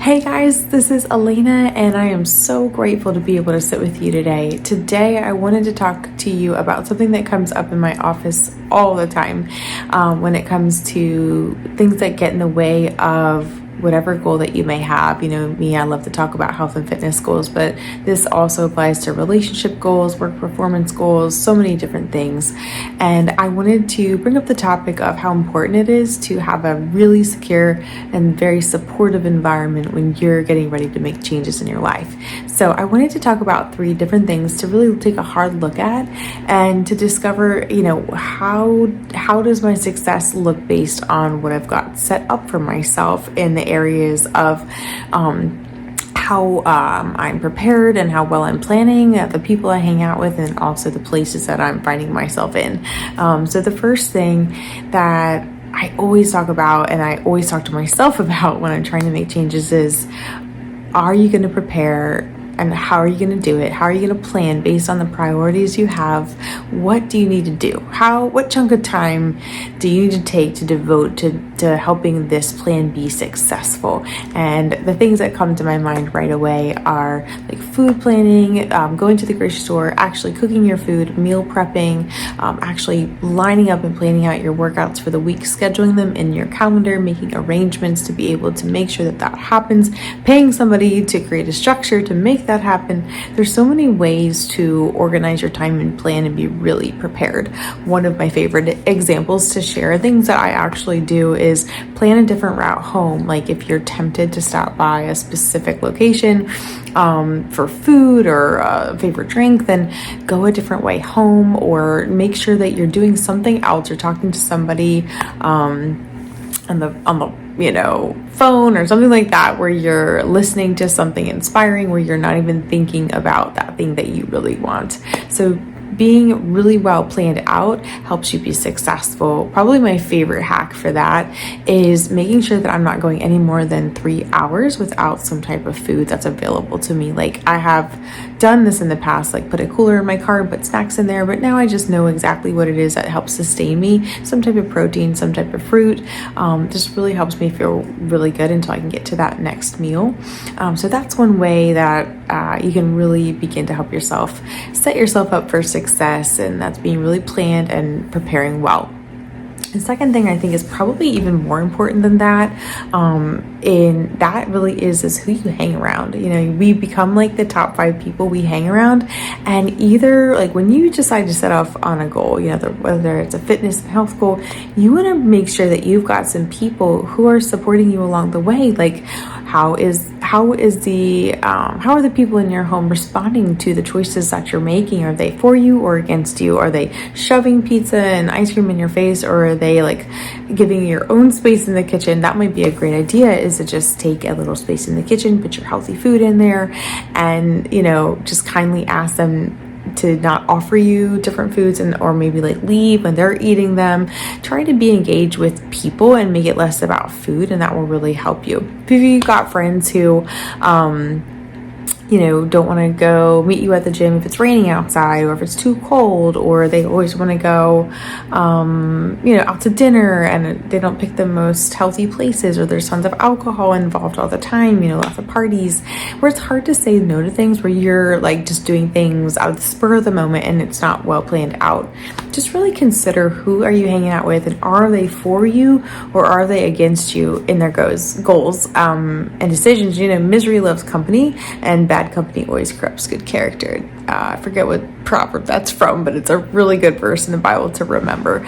Hey guys, this is Elena, and I am so grateful to be able to sit with you today. Today, I wanted to talk to you about something that comes up in my office all the time when it comes to things that get in the way of whatever goal that you may have. You know me, I love to talk about health and fitness goals, but this also applies to relationship goals, work performance goals, so many different things. And I wanted to bring up the topic of how important it is to have a really secure and very supportive environment when you're getting ready to make changes in your life. So I wanted to talk about 3 different things to really take a hard look at and to discover, how does my success look based on what I've got set up for myself in the areas of how I'm prepared and how well I'm planning, the people I hang out with, and also the places that I'm finding myself in. So the first thing that I always talk about, and I always talk to myself about when I'm trying to make changes, is, are you going to prepare? And how are you going to do it? How are you going to plan based on the priorities you have? What do you need to do? What chunk of time do you need to take to devote to helping this plan be successful? And the things that come to my mind right away are like food planning, going to the grocery store, actually cooking your food, meal prepping, actually lining up and planning out your workouts for the week, scheduling them in your calendar, making arrangements to be able to make sure that that happens, paying somebody to create a structure to make that happen. There's so many ways to organize your time and plan and be really prepared. One of my favorite examples to share, things that I actually do, is plan a different route home. Like if you're tempted to stop by a specific location for food or a favorite drink, then go a different way home, or make sure that you're doing something else or talking to somebody on the phone or something like that, where you're listening to something inspiring, where you're not even thinking about that thing that you really want. So being really well planned out helps you be successful. Probably my favorite hack for that is making sure that I'm not going any more than 3 hours without some type of food that's available to me. Like I have done this in the past, like put a cooler in my car and put snacks in there, but now I just know exactly what it is that helps sustain me. Some type of protein, some type of fruit, just really helps me feel really good until I can get to that next meal. So that's one way that you can really begin to help yourself set yourself up for success, and that's being really planned and preparing well. The second thing I think is probably even more important than that, and that really is who you hang around. We become like the top 5 people we hang around, and either like when you decide to set off on a goal, whether it's a fitness and health goal, you want to make sure that you've got some people who are supporting you along the way. Like how are the people in your home responding to the choices that you're making? Are they for you or against you? Are they shoving pizza and ice cream in your face, or are they like giving you your own space in the kitchen? That might be a great idea, is to just take a little space in the kitchen, put your healthy food in there, and just kindly ask them to not offer you different foods, or maybe like leave when they're eating them. Try to be engaged with people and make it less about food, and that will really help you. If you've got friends who don't want to go meet you at the gym if it's raining outside, or if it's too cold, or they always want to go, out to dinner and they don't pick the most healthy places, or there's tons of alcohol involved all the time, lots of parties, where it's hard to say no to things, where you're like just doing things out of the spur of the moment and it's not well planned out. Just really consider, who are you hanging out with, and are they for you or are they against you in their goals and decisions? Misery loves company, and bad company always corrupts good character. I forget what proverb that's from, but it's a really good verse in the Bible to remember.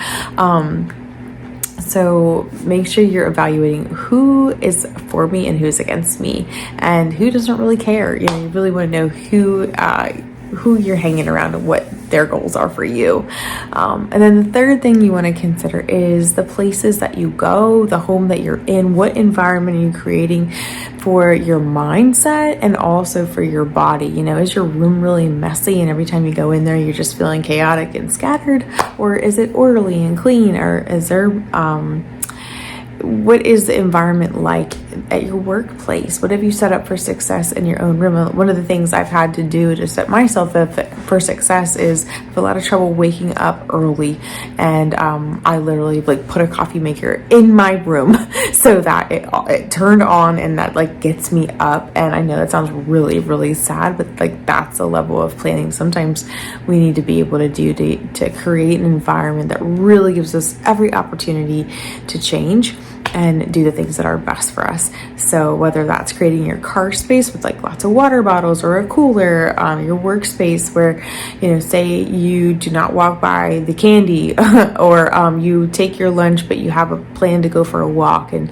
So make sure you're evaluating who is for me and who's against me, and who doesn't really care. You really want to know who you're hanging around and what their goals are for you. And then the third thing you want to consider is the places that you go, the home that you're in. What environment are you creating for your mindset and also for your body? Is your room really messy, and every time you go in there you're just feeling chaotic and scattered, or is it orderly and clean, or is there what is the environment like at your workplace? What have you set up for success in your own room? One of the things I've had to do to set myself up for success is I have a lot of trouble waking up early, and I literally like put a coffee maker in my room so that it turned on, and that like gets me up. And I know that sounds really, really sad, but like that's a level of planning sometimes we need to be able to do to create an environment that really gives us every opportunity to change and do the things that are best for us. So whether that's creating your car space with like lots of water bottles or a cooler, your workspace where, you know, say you do not walk by the candy or you take your lunch, but you have a plan to go for a walk, and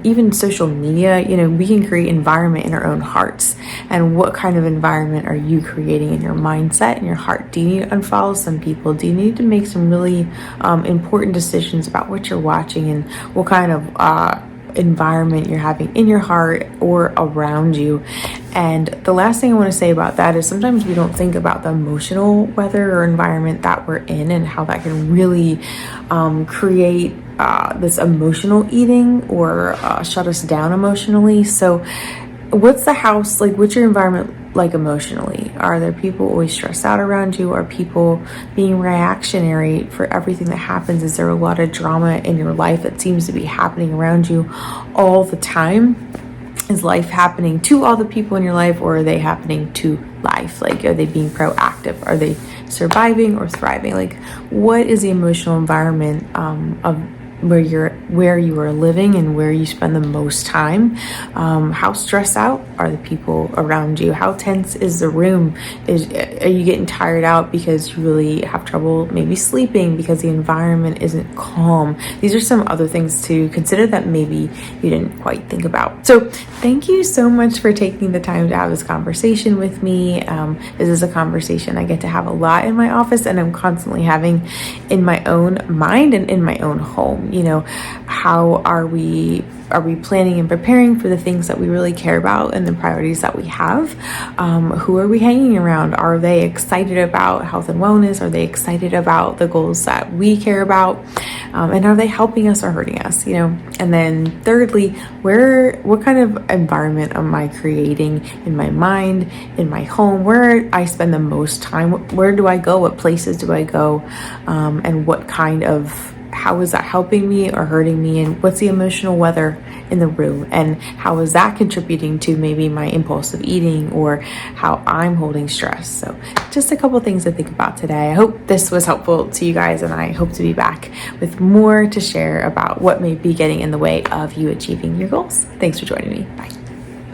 even social media, you know, we can create environment in our own hearts. And what kind of environment are you creating in your mindset and your heart? Do you need to unfollow some people? Do you need to make some really important decisions about what you're watching and what kind of environment you're having in your heart or around you? And the last thing I want to say about that is sometimes we don't think about the emotional weather or environment that we're in and how that can really create this emotional eating or shut us down emotionally. So what's the house like? What's your environment like emotionally? Are there people always stressed out around you? Are people being reactionary for everything that happens? Is there a lot of drama in your life that seems to be happening around you all the time? Is life happening to all the people in your life, or are they happening to life? Like, are they being proactive? Are they surviving or thriving? Like, what is the emotional environment of where you are living and where you spend the most time? How stressed out are the people around you? How tense is the room? Are you getting tired out because you really have trouble maybe sleeping because the environment isn't calm? These are some other things to consider that maybe you didn't quite think about. So thank you so much for taking the time to have this conversation with me. This is a conversation I get to have a lot in my office, and I'm constantly having in my own mind and in my own home. You know, how are we planning and preparing for the things that we really care about and the priorities that we have? Who are we hanging around? Are they excited about health and wellness? Are they excited about the goals that we care about? And are they helping us or hurting us? You know, and then thirdly, what kind of environment am I creating in my mind, in my home, where I spend the most time? Where do I go? What places do I go? And what kind of, how is that helping me or hurting me? And what's the emotional weather in the room? And how is that contributing to maybe my impulsive eating or how I'm holding stress? So just a couple things to think about today. I hope this was helpful to you guys, and I hope to be back with more to share about what may be getting in the way of you achieving your goals. Thanks for joining me. Bye.